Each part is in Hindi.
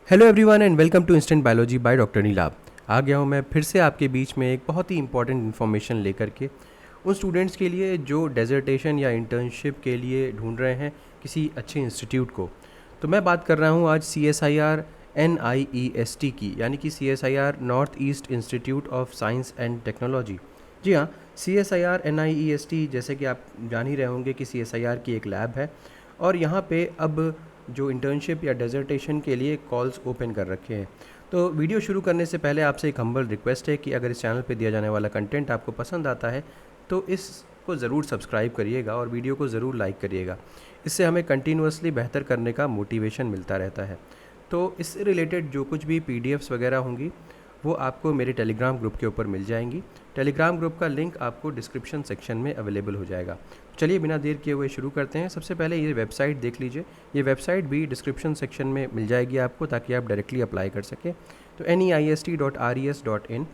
Hello everyone and welcome to instant biology by doctor Neelabh. आ गया हूँ मैं फिर से आपके बीच में एक बहुत ही इंपॉर्टेंट इन्फॉर्मेशन लेकर के उन स्टूडेंट्स के लिए जो डेजर्टेशन या इंटर्नशिप के लिए ढूंढ रहे हैं किसी अच्छे इंस्टीट्यूट को। तो मैं बात कर रहा हूँ आज CSIR NIEST की, यानी कि CSIR North East Institute of Science and Technology. जी हाँ, CSIR NIEST जैसे कि आप जान ही रहे होंगे कि CSIR की एक लैब है और यहाँ पे अब जो इंटर्नशिप या डेजर्टेशन के लिए कॉल्स ओपन कर रखे हैं। तो वीडियो शुरू करने से पहले आपसे एक हम्बल रिक्वेस्ट है कि अगर इस चैनल पे दिया जाने वाला कंटेंट आपको पसंद आता है तो इसको ज़रूर सब्सक्राइब करिएगा और वीडियो को ज़रूर लाइक करिएगा। इससे हमें कंटिन्यूअसली बेहतर करने का मोटिवेशन मिलता रहता है। तो इससे रिलेटेड जो कुछ भी PDFs वगैरह होंगी वो आपको मेरे टेलीग्राम ग्रुप के ऊपर मिल जाएंगी। टेलीग्राम ग्रुप का लिंक आपको डिस्क्रिप्शन सेक्शन में अवेलेबल हो जाएगा। चलिए बिना देर किए हुए शुरू करते हैं। सबसे पहले ये वेबसाइट देख लीजिए, ये वेबसाइट भी डिस्क्रिप्शन सेक्शन में मिल जाएगी आपको ताकि आप डायरेक्टली अप्लाई कर सकें। तो neist.res.in।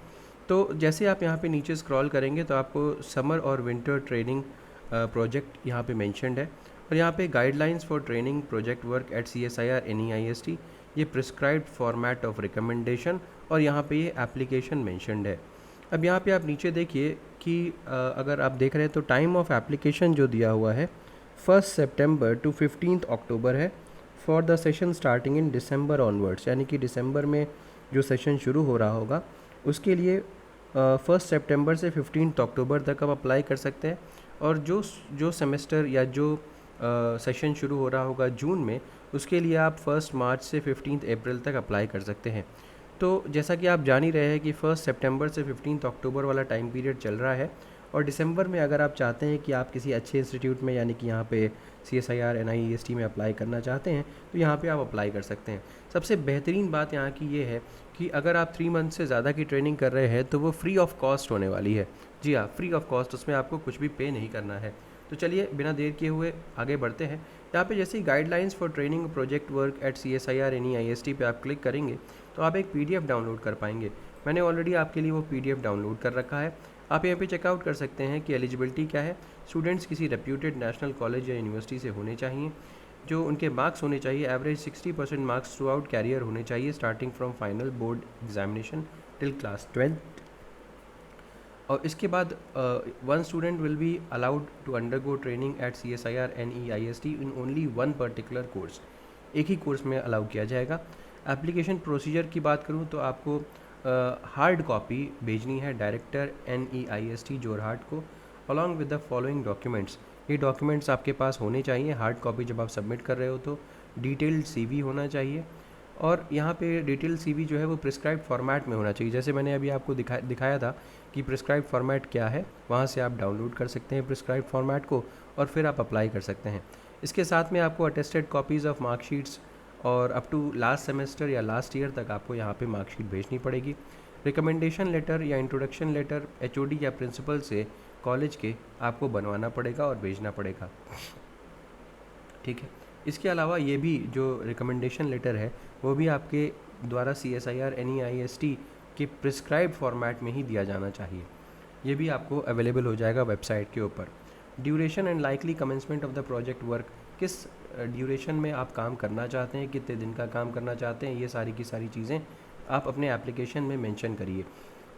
तो जैसे आप यहाँ पे नीचे स्क्रॉल करेंगे तो आपको समर और विंटर ट्रेनिंग प्रोजेक्ट यहाँ पे मेंशन्ड है और यहाँ पे guidelines for training project work at CSIR NEIST, ये प्रिस्क्राइब्ड फॉर्मेट ऑफ रिकमेंडेशन और यहाँ पे ये एप्लीकेशन मेंशन्ड है। अब यहाँ पे आप नीचे देखिए कि अगर आप देख रहे हैं तो टाइम ऑफ एप्लीकेशन जो दिया हुआ है 1 सितंबर टू 15 अक्टूबर है for the session starting in December onwards, यानी कि दिसंबर में जो सेशन शुरू हो रहा होगा उसके लिए 1 सितंबर से 15 अक्टूबर तक आप अप्लाई कर सकते हैं। और जो सेमेस्टर या जो सेशन शुरू हो रहा होगा जून में, उसके लिए आप 1 मार्च से 15 अप्रैल तक अप्लाई कर सकते हैं। तो जैसा कि आप जान ही रहे हैं कि 1 सितंबर से 15 अक्टूबर वाला टाइम पीरियड चल रहा है और दिसंबर में अगर आप चाहते हैं कि आप किसी अच्छे इंस्टीट्यूट में यानी कि यहाँ पे CSIR NIEST में अप्लाई करना चाहते हैं तो यहाँ पे आप अप्लाई कर सकते हैं। सबसे बेहतरीन बात यहाँ की ये है कि अगर आप 3 मंथ से ज़्यादा की ट्रेनिंग कर रहे हैं तो वो फ्री ऑफ कॉस्ट होने वाली है। जी हाँ, फ्री ऑफ कॉस्ट, उसमें आपको कुछ भी पे नहीं करना है। तो चलिए बिना देर किए हुए आगे बढ़ते हैं। यहाँ पे जैसे ही guidelines for training project work at CSIR NEIST पे आप क्लिक करेंगे तो आप एक PDF डाउनलोड कर पाएंगे। मैंने ऑलरेडी आपके लिए वो PDF डाउनलोड कर रखा है। आप यहाँ पे चेकआउट कर सकते हैं कि एलिजिबिलिटी क्या है। स्टूडेंट्स किसी रेप्यूटेड नेशनल कॉलेज या यूनिवर्सिटी से होने चाहिए। जो उनके मार्क्स होने चाहिए average 60% marks throughout career होने चाहिए starting from final board examination till class 12th। और इसके बाद one student will be allowed to undergo training at CSIR NEIST in only one particular course. एक ही कोर्स में अलाउ किया जाएगा। एप्लीकेशन प्रोसीजर की बात करूं तो आपको हार्ड कॉपी भेजनी है डायरेक्टर NEIST जोरहाट को along with the following documents. ये डॉक्यूमेंट्स आपके पास होने चाहिए हार्ड कॉपी जब आप सबमिट कर रहे हो तो। डिटेल्ड CV होना चाहिए और यहाँ पे डिटेल CV जो है वो प्रिस्क्राइब फॉर्मेट में होना चाहिए। जैसे मैंने अभी आपको दिखाया था कि प्रिस्क्राइब फॉर्मेट क्या है, वहाँ से आप डाउनलोड कर सकते हैं प्रिस्क्राइब फॉर्मेट को और फिर आप अप्लाई कर सकते हैं। इसके साथ में आपको अटेस्टेड कॉपीज़ ऑफ मार्कशीट्स और अप टू लास्ट सेमेस्टर या लास्ट ईयर तक आपको यहाँ पे मार्कशीट भेजनी पड़ेगी। रिकमेंडेशन लेटर या इंट्रोडक्शन लेटर HOD या प्रिंसिपल से कॉलेज के आपको बनवाना पड़ेगा और भेजना पड़ेगा। ठीक है, इसके अलावा ये भी जो रिकमेंडेशन लेटर है वो भी आपके द्वारा CSIR NEIST के प्रिस्क्राइब फॉर्मेट में ही दिया जाना चाहिए। ये भी आपको अवेलेबल हो जाएगा वेबसाइट के ऊपर। Duration and likely commencement of the project work, किस ड्यूरेशन में आप काम करना चाहते हैं, कितने दिन का काम करना चाहते हैं, ये सारी की सारी चीज़ें आप अपने एप्लीकेशन में मेंशन करिए।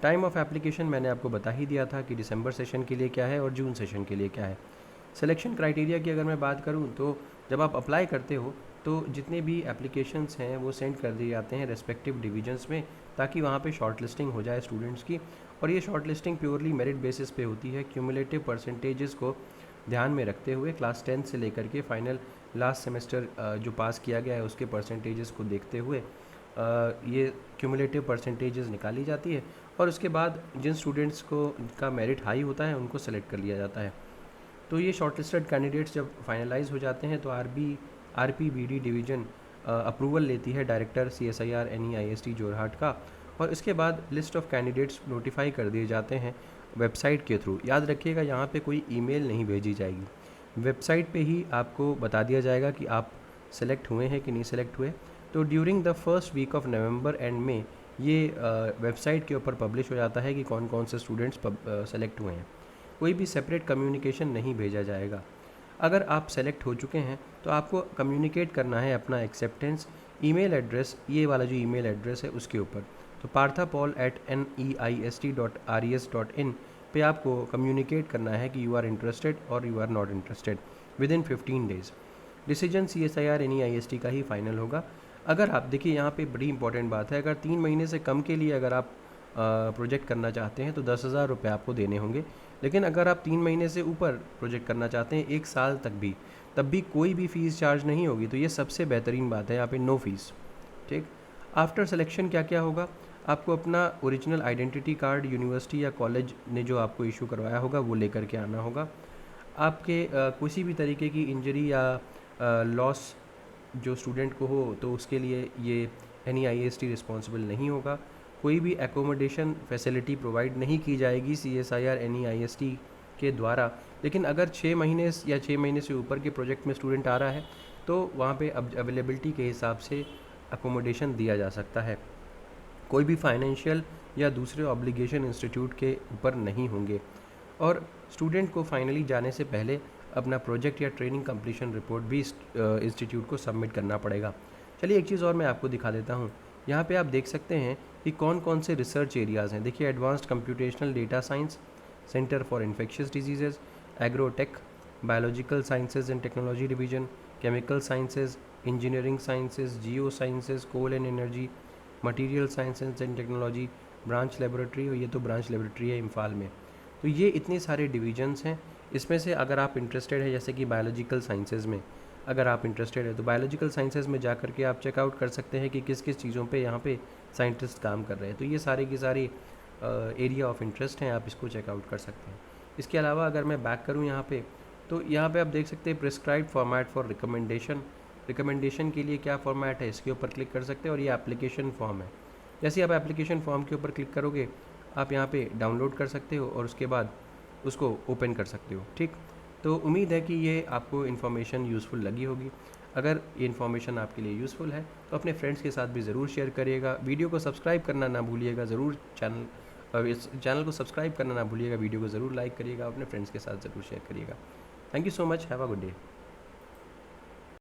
टाइम ऑफ एप्लीकेशन मैंने आपको बता ही दिया था कि दिसंबर सेशन के लिए क्या है और जून सेशन के लिए क्या है। सिलेक्शन क्राइटेरिया की अगर मैं बात करूं तो जब आप अप्लाई करते हो तो जितने भी एप्लीकेशंस हैं वो सेंड कर दिए जाते हैं रेस्पेक्टिव डिवीजन्स में ताकि वहाँ पे शॉर्ट लिस्टिंग हो जाए स्टूडेंट्स की। और ये short listing purely merit basis पे होती है, क्यूमुलेटिव परसेंटेजेस को ध्यान में रखते हुए क्लास 10 से लेकर के फाइनल लास्ट सेमेस्टर जो पास किया गया है उसके परसेंटेजेस को देखते हुए ये क्यूमुलेटिव परसेंटेजेस निकाली जाती है और उसके बाद जिन स्टूडेंट्स को का मेरिट हाई होता है उनको सेलेक्ट कर लिया जाता है। तो ये शॉर्टलिस्टेड कैंडिडेट्स जब फाइनलाइज हो जाते हैं तो RPBD डिवीज़न अप्रूवल लेती है डायरेक्टर CSIR NEIST जोरहाट का और इसके बाद लिस्ट ऑफ कैंडिडेट्स नोटिफाई कर दिए जाते हैं वेबसाइट के थ्रू। याद रखिएगा यहाँ पे कोई ईमेल नहीं भेजी जाएगी, वेबसाइट पे ही आपको बता दिया जाएगा कि आप सेलेक्ट हुए हैं कि नहीं सेलेक्ट हुए। तो during the first week of November end में ये वेबसाइट के ऊपर पब्लिश हो जाता है कि कौन कौन से स्टूडेंट्स सेलेक्ट हुए हैं। कोई भी सेपरेट कम्युनिकेशन नहीं भेजा जाएगा। अगर आप सेलेक्ट हो चुके हैं तो आपको कम्युनिकेट करना है अपना एक्सेप्टेंस ईमेल एड्रेस, ये वाला जो ईमेल एड्रेस है उसके ऊपर, तो parthapaul@neist.res.in पे आपको कम्युनिकेट करना है कि यू आर इंटरेस्टेड और you are not interested within 15 days. Decision CSIR NEIST का ही फाइनल होगा। अगर आप देखिए यहाँ पे बड़ी इंपॉर्टेंट बात है, अगर 3 महीने से कम के लिए अगर आप प्रोजेक्ट करना चाहते हैं तो 10,000 रुपये आपको देने होंगे। लेकिन अगर आप 3 महीने से ऊपर प्रोजेक्ट करना चाहते हैं 1 साल तक भी, तब भी कोई भी फ़ीस चार्ज नहीं होगी। तो ये सबसे बेहतरीन बात है यहाँ पे, नो फीस। ठीक। आफ्टर सिलेक्शन क्या क्या होगा, आपको अपना ओरिजिनल आइडेंटिटी कार्ड यूनिवर्सिटी या कॉलेज ने जो आपको इशू करवाया होगा वो लेकर के आना होगा। आपके किसी भी तरीके की इंजरी या लॉस जो स्टूडेंट को हो तो उसके लिए ये NEIST रिस्पॉन्सिबल नहीं होगा। कोई भी एकोमोडेशन फैसिलिटी प्रोवाइड नहीं की जाएगी CSIR NEIST के द्वारा। लेकिन अगर 6 महीने या 6 महीने से ऊपर के प्रोजेक्ट में स्टूडेंट आ रहा है तो वहाँ पे अब अवेलेबिलिटी के हिसाब से एकोमोडेशन दिया जा सकता है। कोई भी फाइनेंशियल या दूसरे ऑब्लिगेशन इंस्टीट्यूट के ऊपर नहीं होंगे। और स्टूडेंट को फाइनली जाने से पहले अपना प्रोजेक्ट या ट्रेनिंग कंप्लीशन रिपोर्ट भी इंस्टीट्यूट को सबमिट करना पड़ेगा। चलिए एक चीज़ और मैं आपको दिखा देता हूँ। यहाँ पे आप देख सकते हैं कि कौन कौन से रिसर्च एरियाज़ हैं। देखिए, advanced computational data science, centre for infectious diseases, agrotech, biological sciences and technology division, chemical sciences, engineering sciences, geo sciences, coal and energy, material sciences and technology, branch laboratory, और ये तो ब्रांच लेबोरेटरी है इम्फाल में। तो ये इतने सारे डिवीजन्स हैं। इसमें से अगर आप इंटरेस्टेड है, जैसे कि बायोलॉजिकल साइंसेज में अगर आप इंटरेस्टेड है तो बायोलॉजिकल साइंसेज में जा कर के आप चेकआउट कर सकते हैं कि किस किस चीज़ों पे यहाँ पे साइंटिस्ट काम कर रहे हैं। तो ये सारी की सारी एरिया ऑफ इंटरेस्ट हैं, आप इसको चेकआउट कर सकते हैं। इसके अलावा अगर मैं बैक करूँ यहाँ पे, तो यहाँ पे आप देख सकते हैं प्रिस्क्राइब्ड फॉर्मेट फॉर रिकमेंडेशन के लिए क्या फॉर्मेट है, इसके ऊपर क्लिक कर सकते हैं। और ये एप्लीकेशन फॉर्म है। जैसे आप एप्लीकेशन फॉर्म के ऊपर क्लिक करोगे, आप यहाँ पे डाउनलोड कर सकते हो और उसके बाद उसको ओपन कर सकते हो। ठीक। तो उम्मीद है कि ये आपको इन्फॉर्मेशन यूज़फुल लगी होगी। अगर ये इन्फॉर्मेशन आपके लिए यूज़फुल है तो अपने फ्रेंड्स के साथ भी ज़रूर शेयर करिएगा। वीडियो को सब्सक्राइब करना ना भूलिएगा, ज़रूर इस चैनल को सब्सक्राइब करना ना भूलिएगा। वीडियो को ज़रूर लाइक करिएगा, अपने फ्रेंड्स के साथ ज़रूर शेयर करिएगा। Thank you so much, have a good day.